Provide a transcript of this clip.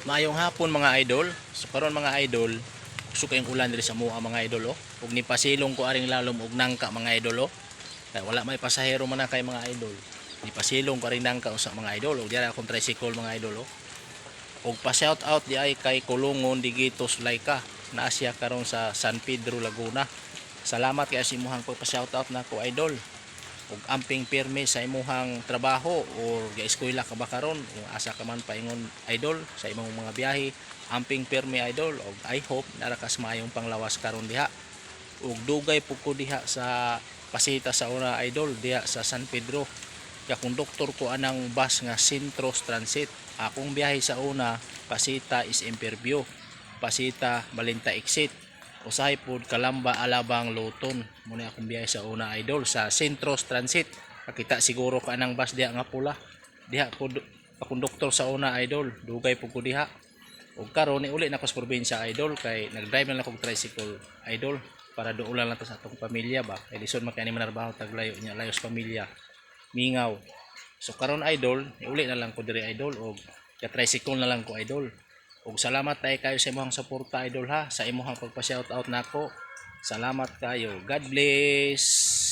Maayong hapon mga idol. So karon mga idol, gusto kayong ulan diri sa mua mga idol oh. Ug ni pasilong ko aring lalom og nangka mga idol oh. Kaya wala may pasahero man na kay mga idol. Ni pasilong ko aring nangka sa mga idol ug diara akong tricycle mga idol oh. Ug pa shout out di ay kay Kulungon Digitos Laika na siya karon sa San Pedro Laguna. Salamat kay sa imuhang pa shout out nako idol. Ug amping pirmi sa imuhang trabaho o ga-eskwela ka ba karon kung asa ka man paingon idol sa imong mga biyahe, amping pirmi idol ug I hope narakas maayong panglawas karon diha. Ug dugay pud ko diha sa pasita sa una idol diha sa San Pedro. Kaya konduktor ko anang bus nga Sintros Transit. Akong biyahe sa una Pasita is Imperview, Pasita Balinta Exit, usahay pod Kalamba Alabang Luton. Muna akong biyahe sa una idol sa Sintros Transit. Nakita siguro ka nang bus diha nga pula. Diha ko konduktor sa una idol, dugay pud ko diha. Ug karon ni uli na ko sa probinsya idol kay nag-drive na lang kog tricycle idol para duulan lang ta sa atong pamilya ba. Kay lison man kay ni manarbaho taglayo nya layo sa pamilya. Mingaw. So karon idol, uli na lang ko diri idol og ka-tricycle na lang ko idol. Ug salamat tayo kayo sa imong suporta idol ha, sa imong pagpa-shoutout nako. Salamat kayo. God bless.